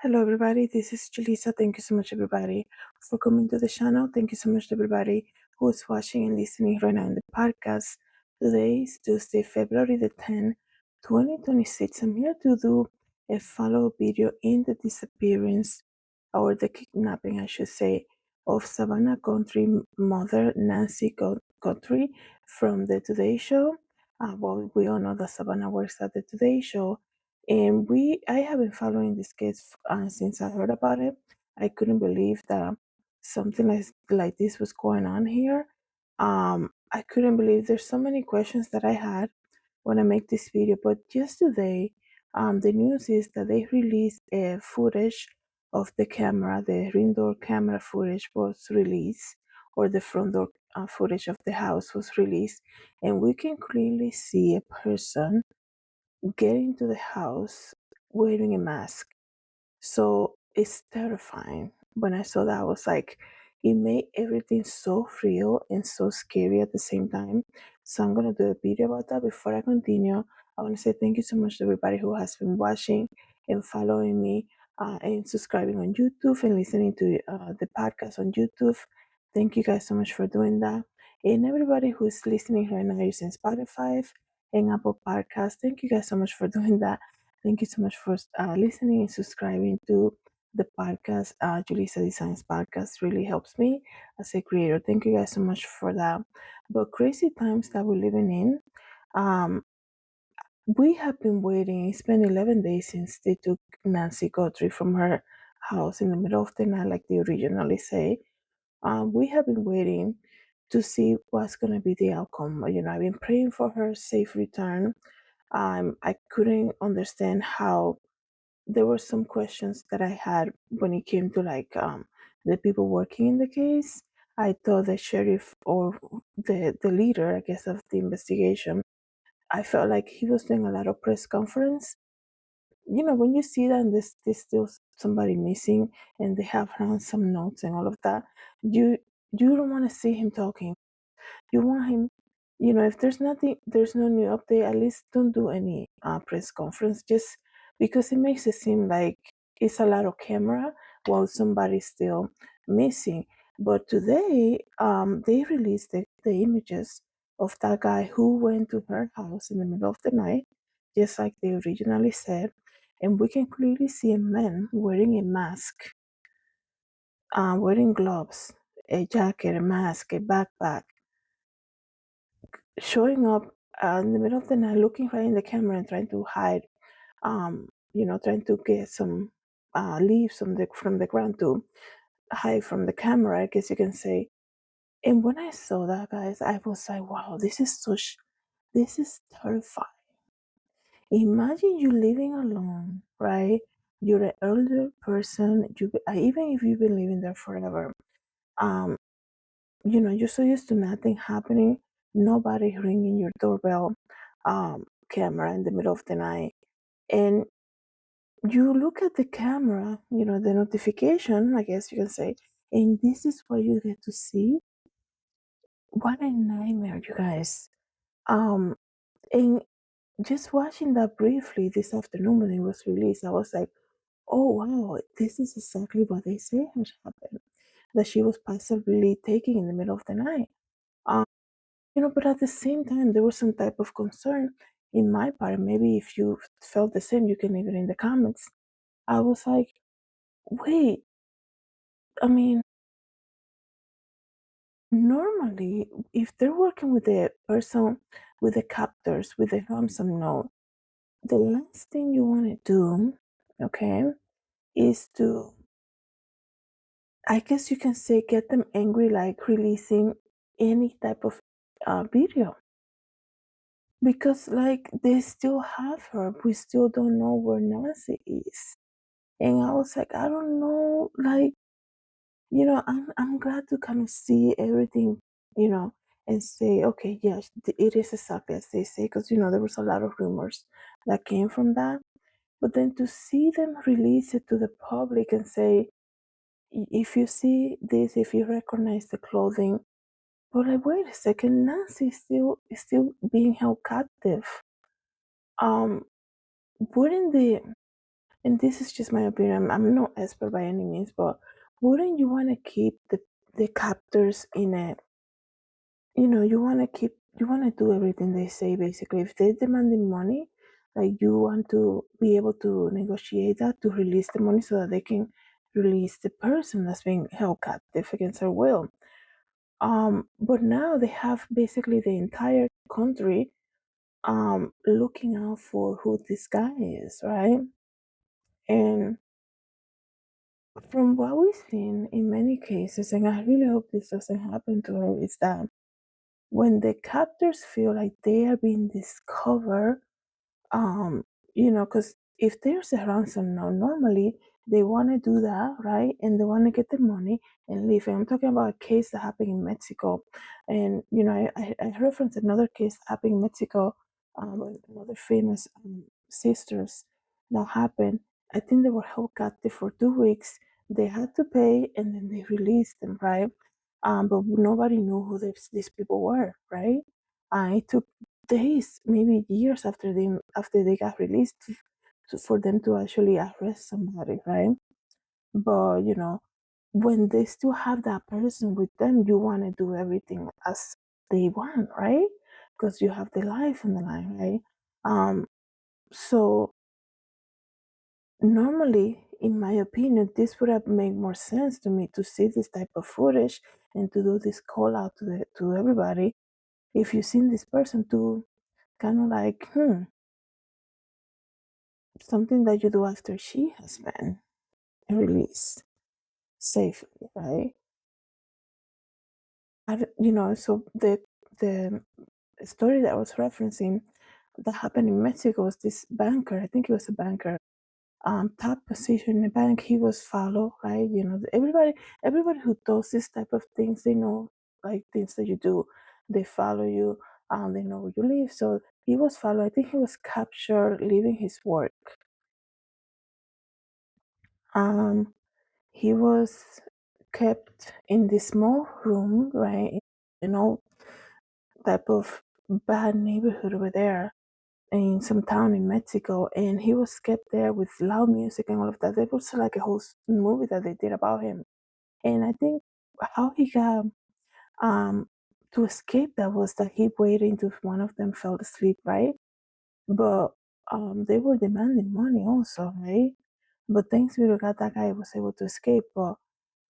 Hello, everybody. This is Julissa. Thank you so much, everybody, for coming to the channel. Thank you so much, everybody who is watching and listening right now in the podcast. Today is Tuesday, February the 10th, 2026. I'm here to do a follow-up video in the disappearance, or the kidnapping, I should say, of Savannah Country mother Nancy Guthrie from the Today Show. Well, we all know that Savannah works at the Today Show, and I have been following this case since I heard about it. I couldn't believe that something like this was going on here. I couldn't believe there's so many questions that I had when I make this video. But just today, the news is that they released a footage of the camera. The ring door camera footage was released, or the front door footage of the house was released, and we can clearly see a person get into the house wearing a mask. So it's terrifying. When I saw that, I was like, it made everything so real and so scary at the same time. So I'm gonna do a video about that. Before I continue, I want to say thank you so much to everybody who has been watching and following me, and subscribing on YouTube and listening to the podcast on YouTube. Thank you guys so much for doing that. And everybody who is listening right now using Spotify and Apple Podcasts, thank you guys so much for doing that. Thank you so much for listening and subscribing to the podcast. JulissaDesigns podcast really helps me as a creator. Thank you guys so much for that. But crazy times that we're living in. Um, we have been waiting. It's been 11 days since they took Nancy Guthrie from her house in the middle of the night, like they originally say. We have been waiting to see what's going to be the outcome. I've been praying for her safe return. I couldn't understand how there were some questions that I had when it came to the people working in the case. I thought the sheriff, or the leader, I guess, of the investigation, I felt like he was doing a lot of press conference. When you see that and there's still somebody missing, and they have found some notes and all of that, you don't want to see him talking. You want him, if there's no new update, at least don't do any press conference, just because it makes it seem like it's a lot of camera while somebody's still missing. But today, they released the images of that guy who went to her house in the middle of the night, just like they originally said. And we can clearly see a man wearing a mask, wearing gloves, a jacket, a mask, a backpack, showing up in the middle of the night, looking right in the camera and trying to hide, trying to get some leaves from the ground to hide from the camera, I guess you can say. And when I saw that, guys, I was like, wow, this is terrifying. Imagine you living alone, right? You're an elder person. Even if you've been living there forever, um, you're so used to nothing happening, nobody ringing your doorbell, camera in the middle of the night, and you look at the camera, the notification, I guess you can say, and this is what you get to see. What a nightmare, you guys. Um, and just watching that briefly this afternoon when it was released, I was like, oh wow, this is exactly what they say has happened. That she was possibly taken in the middle of the night. Um, but at the same time, there was some type of concern in my part. Maybe if you felt the same, you can leave it in the comments. I was like, wait, I mean, normally, if they're working with the person, with the captors, with the ransom note, the last thing you want to do, okay, is to, I guess you can say, get them angry, like releasing any type of video. Because, like, they still have her. We still don't know where Nancy is. And I was like, I don't know, like, I'm glad to kind of see everything, and say, okay, yes, it is exactly as they say, because there was a lot of rumors that came from that. But then to see them release it to the public and say, if you see this, if you recognize the clothing, but like, wait a second, Nancy is still being held captive. Um, wouldn't the and this is just my opinion. I'm no expert by any means, but wouldn't you want to keep the captors in a, you want to do everything they say basically. If they're demanding money, like you want to be able to negotiate that to release the money so that they can release the person that's being held captive against their will. But now they have basically the entire country looking out for who this guy is, right? And from what we've seen in many cases, and I really hope this doesn't happen to her, is that when the captors feel like they are being discovered, um because if there's a ransom now, normally they want to do that, right? And they want to get the money and leave. And I'm talking about a case that happened in Mexico. And I referenced another case that happened in Mexico, with another famous sisters that happened. I think they were held captive for 2 weeks. They had to pay and then they released them, right? But nobody knew who these people were, right? It took days, maybe years after they got released for them to actually arrest somebody, right? But when they still have that person with them, you want to do everything as they want, right? Because you have the life on the line, right? So normally, in my opinion, this would have made more sense to me to see this type of footage and to do this call out to everybody. If you've seen this person, to kind of like, something that you do after she has been released safely, right? So the story that I was referencing that happened in Mexico was this banker. I think he was a banker, top position in the bank. He was followed, right? Everybody who does this type of things, they know, like, things that you do. They follow you. They know where you live. So he was followed. I think he was captured leaving his work. Um, He was kept in this small room, right? In all type of bad neighborhood over there in some town in Mexico, and he was kept there with loud music and all of that. There was like a whole movie that they did about him, and I think how he got um to escape that was that he waited until one of them fell asleep, right? But they were demanding money also, right? But thanks be to God, that guy was able to escape. But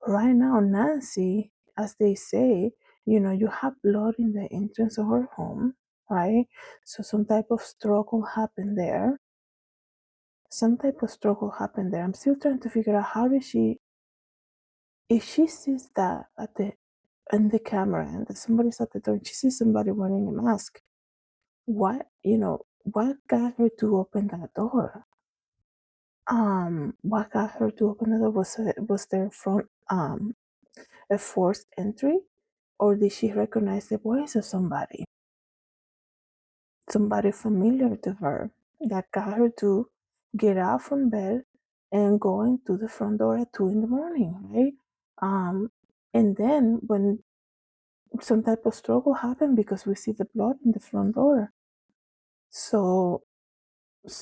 right now, Nancy, as they say, you have blood in the entrance of her home, right? So some type of struggle happened there. Some type of struggle happened there. I'm still trying to figure out how did if she sees that at the in the camera and that somebody's at the door and she sees somebody wearing a mask, what got her to open that door? What got her to open the door? Was there front a forced entry, or did she recognize the voice of somebody familiar to her that got her to get out from bed and go into the front door at 2 in the morning, right? And then when some type of struggle happened because we see the blood in the front door. So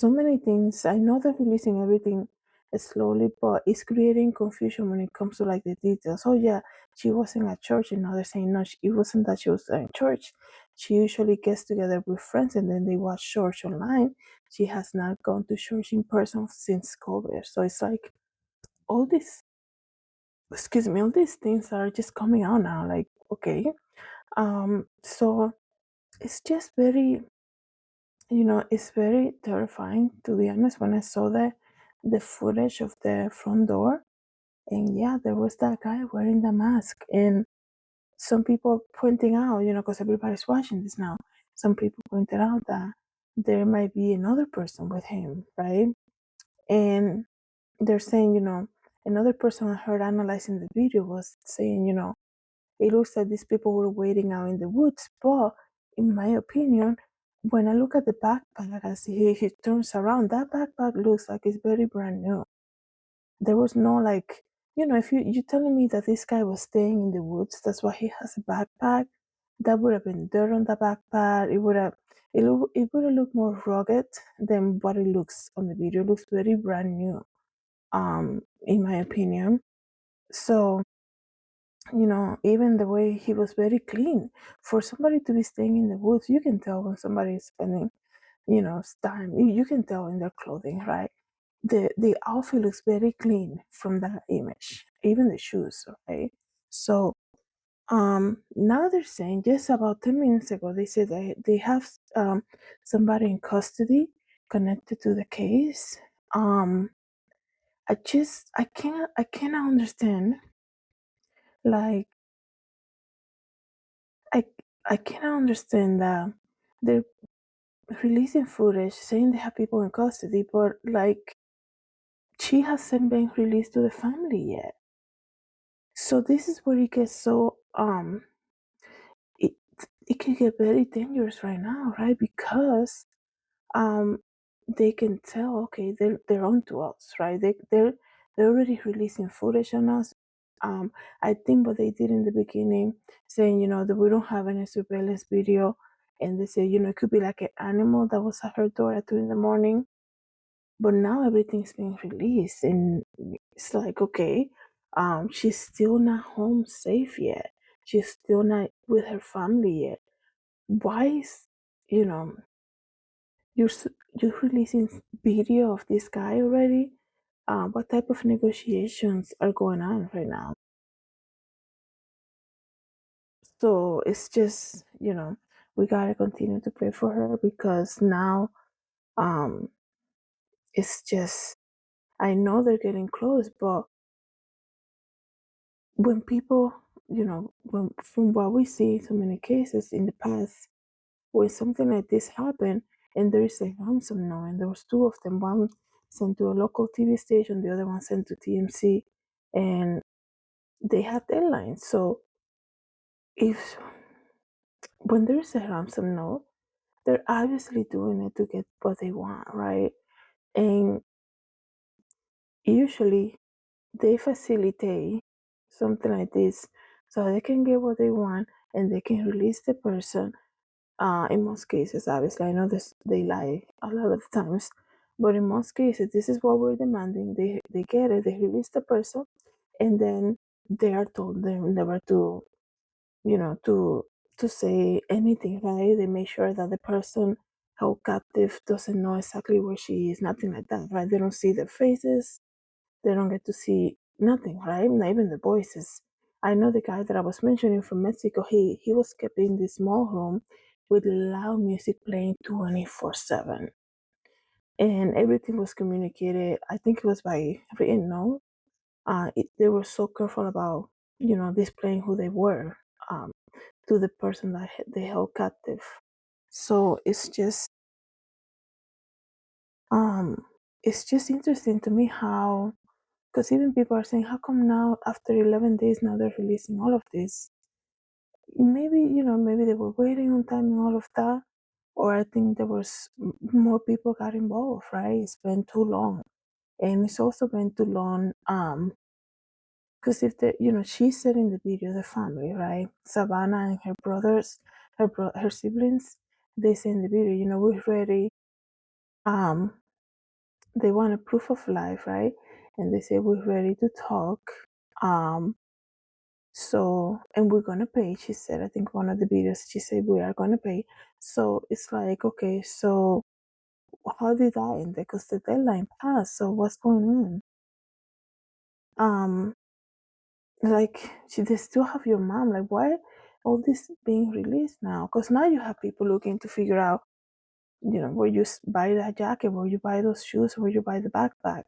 many things. I know they're releasing everything slowly, but it's creating confusion when it comes to like the details. Oh yeah, she wasn't at church, and now they're saying no, it wasn't that she was in church. She usually gets together with friends and then they watch church online. She has not gone to church in person since COVID. So it's like all these, excuse me, all these things are just coming out now. Like, okay, so it's just very, it's very terrifying, to be honest, when I saw the footage of the front door. And yeah, there was that guy wearing the mask. And some people pointing out, because everybody's watching this now, some people pointed out that there might be another person with him, right? And they're saying, another person I heard analyzing the video was saying, it looks like these people were waiting out in the woods. But in my opinion, when I look at the backpack as he turns around, that backpack looks like it's very brand new. There was no like, if you're telling me that this guy was staying in the woods, that's why he has a backpack. That would have been dirt on the backpack. It would have, it would look more rugged than what it looks on the video. It looks very brand new, in my opinion. So, even the way he was very clean. For somebody to be staying in the woods, you can tell when somebody is spending, time. You can tell in their clothing, right? The outfit looks very clean from that image, even the shoes, right? So, now they're saying just about 10 minutes ago, they said they have somebody in custody connected to the case. Um, I cannot understand, like, I I cannot understand that they're releasing footage saying they have people in custody, but like she hasn't been released to the family yet. So this is where it gets so it it can get very dangerous right now, right? Because um they can tell, okay, they're on to us, right? They're already releasing footage on us. I think what they did in the beginning, saying, that we don't have any surveillance video, and they say, it could be like an animal that was at her door at 2 in the morning. But now everything's being released, and it's like, okay, she's still not home safe yet. She's still not with her family yet. Why is, you know, you're releasing video of this guy already? What type of negotiations are going on right now? So it's just, we gotta continue to pray for her, because now, um, it's just, I know they're getting close, but when people, when from what we see, so many cases in the past, when something like this happened, and there is a ransom note, and there was two of them, one sent to a local TV station, the other one sent to TMC, and they have deadlines. So if when there is a ransom note, they're obviously doing it to get what they want, right? And usually they facilitate something like this so they can get what they want, and they can release the person. In most cases, obviously, I know this, they lie a lot of times, but in most cases, this is what we're demanding. They get it, they release the person, and then they are told they're never to, to say anything, right? They make sure that the person held captive doesn't know exactly where she is, nothing like that, right? They don't see their faces, they don't get to see nothing, right? Not even the voices. I know the guy that I was mentioning from Mexico, he was kept in this small room with loud music playing 24/7. And everything was communicated, I think it was by written note. They were so careful about, displaying who they were, um, to the person that they held captive. So um, it's just interesting to me how, because even people are saying, how come now after 11 days now they're releasing all of this? Maybe, maybe they were waiting on time and all of that. Or I think there was more people got involved, right? It's been too long. And it's also been too long, because if the, she said in the video, the family, right? Savannah and her brothers, her siblings, they say in the video, we're ready. Um, they want a proof of life, right? And they say we're ready to talk. Um, So, and we're gonna pay, she said. I think one of the videos she said we are gonna pay. So it's like, okay, so how did that end? Because the deadline passed. So what's going on? Um, like, they still have your mom. Like, why all this being released now? Because now you have people looking to figure out, where you buy that jacket, where you buy those shoes, where you buy the backpack.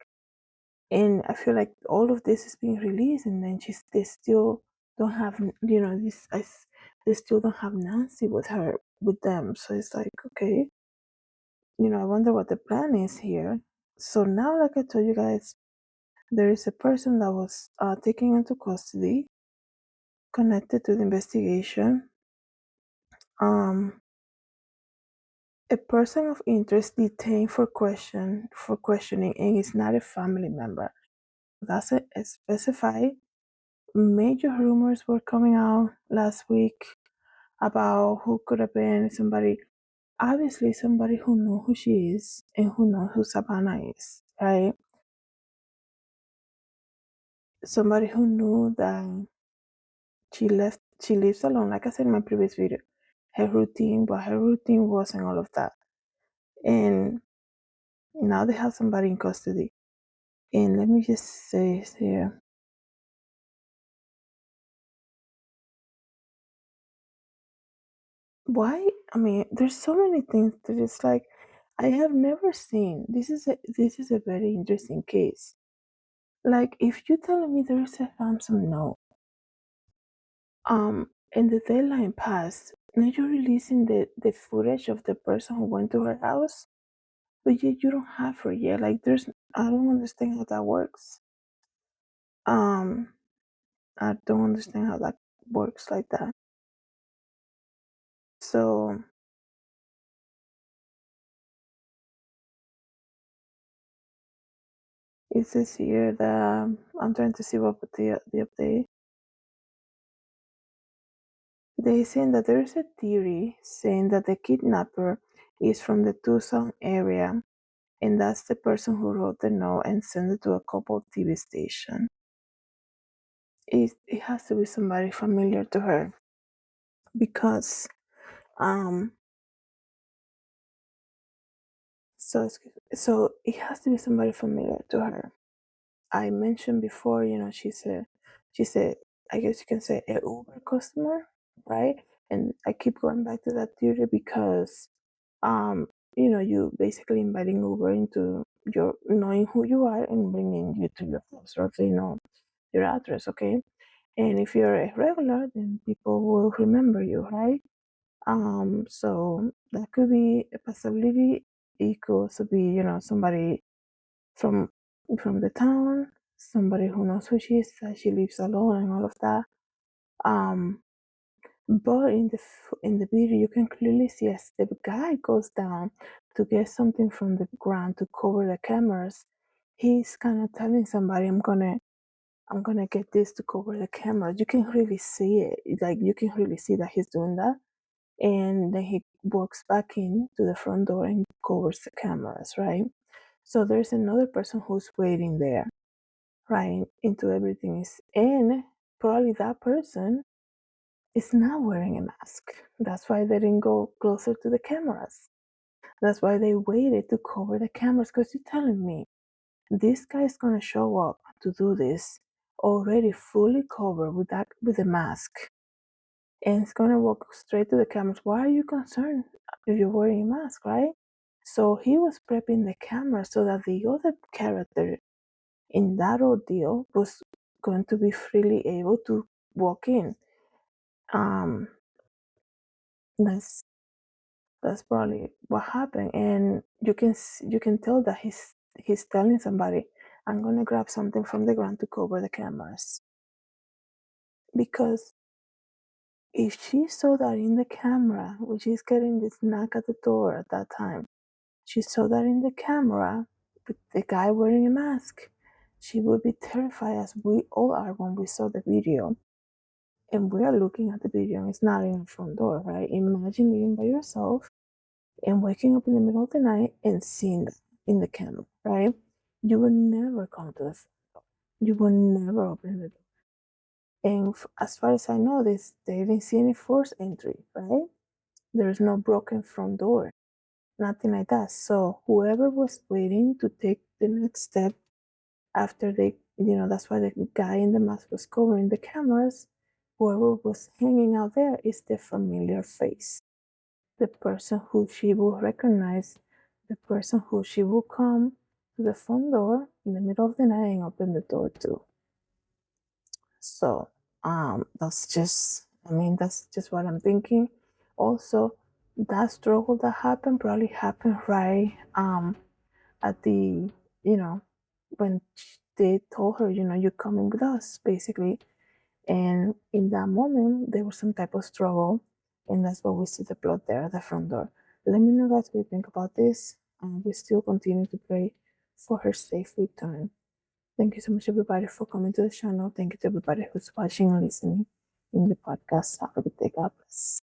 And I feel like all of this is being released, and then they still don't have, they still don't have Nancy with them. So it's like, okay, I wonder what the plan is here. So now, like I told you guys, there is a person that was taken into custody, connected to the investigation. Um, a person of interest detained for questioning, and is not a family member. That's it. It's specified. Major rumors were coming out last week about who could have been somebody. obviously somebody who knows who she is and who knows who Savannah is, right? Somebody who knew that she lives alone, like I said in my previous video, her routine, but her routine wasn't all of that. And now they have somebody in custody. And let me just say this here. Why? I mean, there's so many things that it's like I have never seen. This is a very interesting case. Like if you telling me there is a ransom note, and the deadline passed, now you're releasing the footage of the person who went to her house, but yet you don't have her yet. Like I don't understand how that works. Um, I don't understand how that works like that. So it says here that I'm trying to see what the update. They saying that there is a theory saying that the kidnapper is from the Tucson area, and that's the person who wrote the note and sent it to a couple TV station. It has to be somebody familiar to her because um so it has to be somebody familiar to her. I mentioned before, she's a I guess you can say a Uber customer, right? And I keep going back to that theory because um you basically inviting Uber into your knowing who you are and bringing you to your house, or they know your address, okay? And if you're a regular, then people will remember you, right? So that could be a possibility. It could also be, somebody from the town, somebody who knows who she is, that she lives alone and all of that. Um, but in the video, you can clearly see as the guy goes down to get something from the ground to cover the cameras. He's kind of telling somebody, I'm gonna get this to cover the camera. You can really see it. Like you can really see that he's doing that. And then he walks back in to the front door and covers the cameras, right? So there's another person who's waiting there, right? Into everything is, and probably that person is not wearing a mask. That's why they didn't go closer to the cameras. That's why they waited to cover the cameras. Because you're telling me this guy's gonna show up to do this already fully covered with a mask, and it's gonna walk straight to the cameras. Why are you concerned if you're wearing a mask, right? So he was prepping the camera so that the other character in that ordeal was going to be freely able to walk in. Um, that's that's probably what happened, and you can tell that he's telling somebody, "I'm gonna grab something from the ground to cover the cameras," because if she saw that in the camera, when she's getting this knock at the door at that time, she saw that in the camera with the guy wearing a mask, she would be terrified as we all are when we saw the video. And we are looking at the video and it's not in the front door, right? Imagine living by yourself and waking up in the middle of the night and seeing that in the camera, right? You will never come to the front door. You will never open the door. And as far as I know, they didn't see any forced entry, right? There's no broken front door, nothing like that. So whoever was waiting to take the next step after that's why the guy in the mask was covering the cameras. Whoever was hanging out there is the familiar face, the person who she will recognize, the person who she will come to the front door in the middle of the night and open the door to. So that's just what I'm thinking. Also, that struggle that happened probably happened right at the you know when they told her, you're coming with us, basically. And in that moment, there was some type of struggle, and that's why we see the plot there at the front door. Let me know, guys, what you think about this. We still continue to pray for her safe return. Thank you so much, everybody, for coming to the channel. Thank you to everybody who's watching and listening in the podcast. Have a good day. God bless.